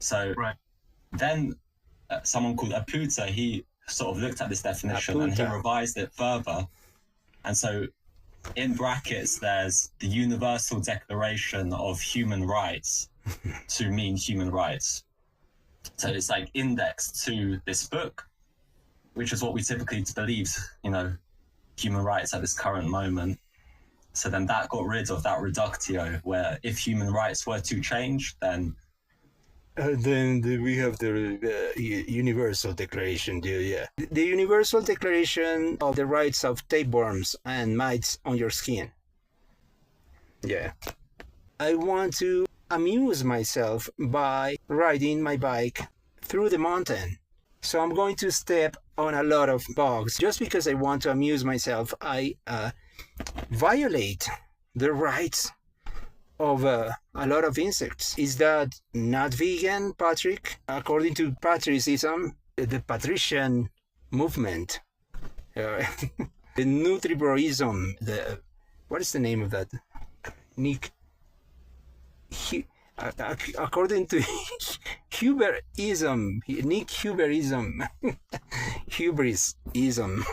So Right. then someone called Aputa, he sort of looked at this definition and he revised it further. And so in brackets, there's the Universal Declaration of Human Rights to mean human rights. So it's like indexed to this book, which is what we typically believe, human rights at this current moment. So then that got rid of that reductio, where if human rights were to change, then we have the Universal Declaration, yeah. The Universal Declaration of the Rights of Tapeworms and Mites on Your Skin. Yeah. I want to amuse myself by riding my bike through the mountain. So I'm going to step on a lot of bugs. Just because I want to amuse myself, I violate the rights of a lot of insects. Is that not vegan, Patrick? According to patriotism, the patrician movement, the nutribroism, what is the name of that? According to Huberism, Nick Huberism, hubrisism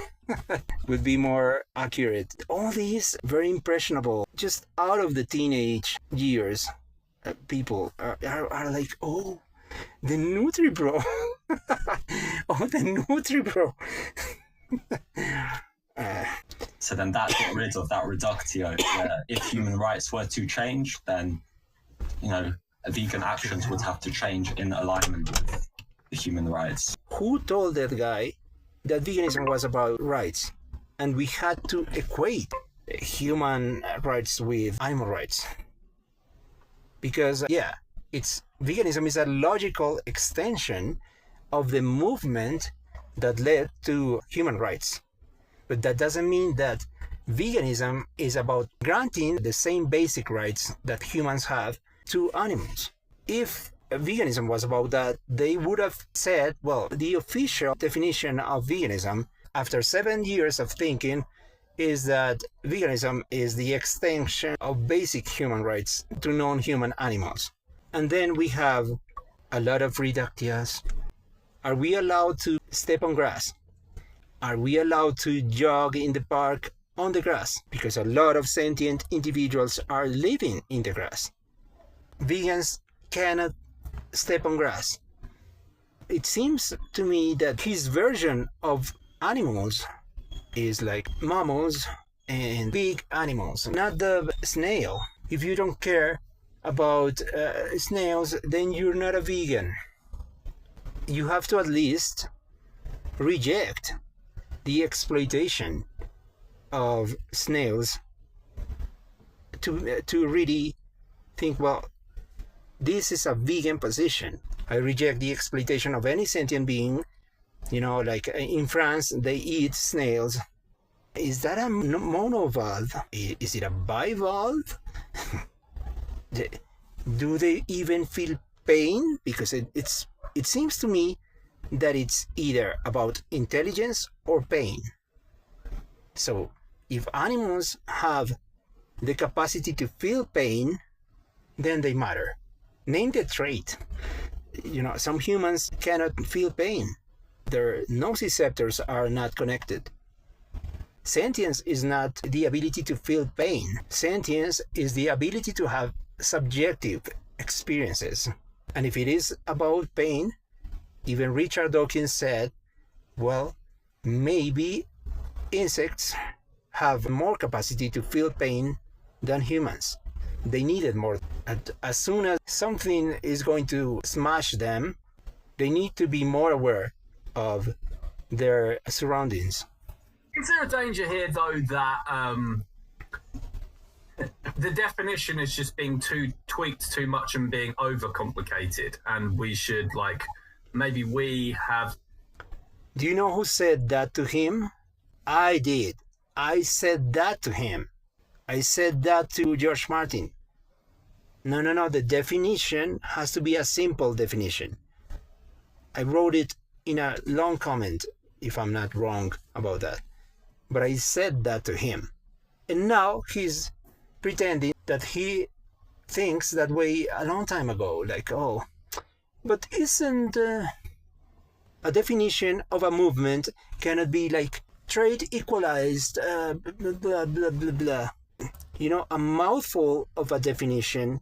would be more accurate. All these very impressionable, just out of the teenage years, people are like, oh, the Nutribro. Oh, the Nutribro. So then that got rid of that reductio, where if human rights were to change, then vegan actions would have to change in alignment with the human rights. Who told that guy that veganism was about rights? And we had to equate human rights with animal rights. Because, veganism is a logical extension of the movement that led to human rights. But that doesn't mean that veganism is about granting the same basic rights that humans have to animals. If veganism was about that, they would have said, well, the official definition of veganism, after 7 years of thinking, is that veganism is the extension of basic human rights to non-human animals. And then we have a lot of reductias. Are we allowed to step on grass? Are we allowed to jog in the park on the grass? Because a lot of sentient individuals are living in the grass. Vegans cannot step on grass. It seems to me that his version of animals is like mammals and big animals, not the snail. If you don't care about snails, then you're not a vegan. You have to at least reject the exploitation of snails to really think, well, this is a vegan position. I reject the exploitation of any sentient being. Like in France, they eat snails. Is that a monovalve? Is it a bivalve? Do they even feel pain? Because it seems to me that it's either about intelligence or pain. So if animals have the capacity to feel pain, then they matter. Name the trait. Some humans cannot feel pain. Their nociceptors are not connected. Sentience is not the ability to feel pain. Sentience is the ability to have subjective experiences. And if it is about pain, even Richard Dawkins said, well, maybe insects have more capacity to feel pain than humans. They need it more. As soon as something is going to smash them, they need to be more aware of their surroundings. Is there a danger here, though, that the definition is just being tweaked too much and being overcomplicated, and we should, maybe we have... Do you know who said that to him? I did. I said that to him. I said that to George Martin. No, the definition has to be a simple definition. I wrote it in a long comment, if I'm not wrong about that. But I said that to him. And now he's pretending that he thinks that way a long time ago. Like, oh, But isn't a definition of a movement cannot be like trade equalized, blah, blah, blah, blah, blah. You know, a mouthful of a definition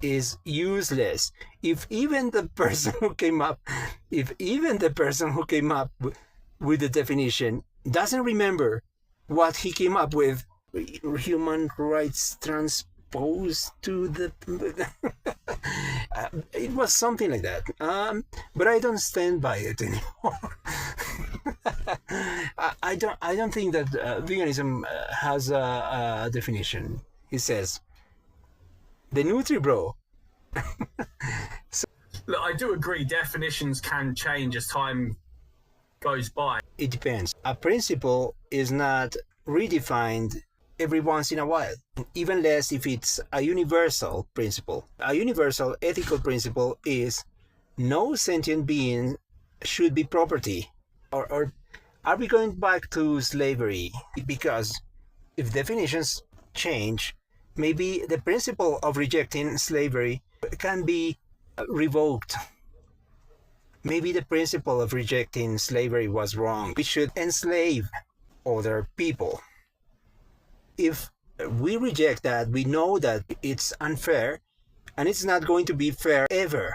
is useless. If even the person who came up with the definition doesn't remember what he came up with, human rights transposed to the it was something like that, but I don't stand by it anymore. I don't think that veganism has a definition. He says the Nutri-Bro. Look, I do agree definitions can change as time goes by. It depends. A principle is not redefined every once in a while, even less if it's a universal principle. A universal ethical principle is no sentient being should be property. Or are we going back to slavery? Because if definitions change, maybe the principle of rejecting slavery can be revoked. Maybe the principle of rejecting slavery was wrong. We should enslave other people. If we reject that, we know that it's unfair, and it's not going to be fair ever.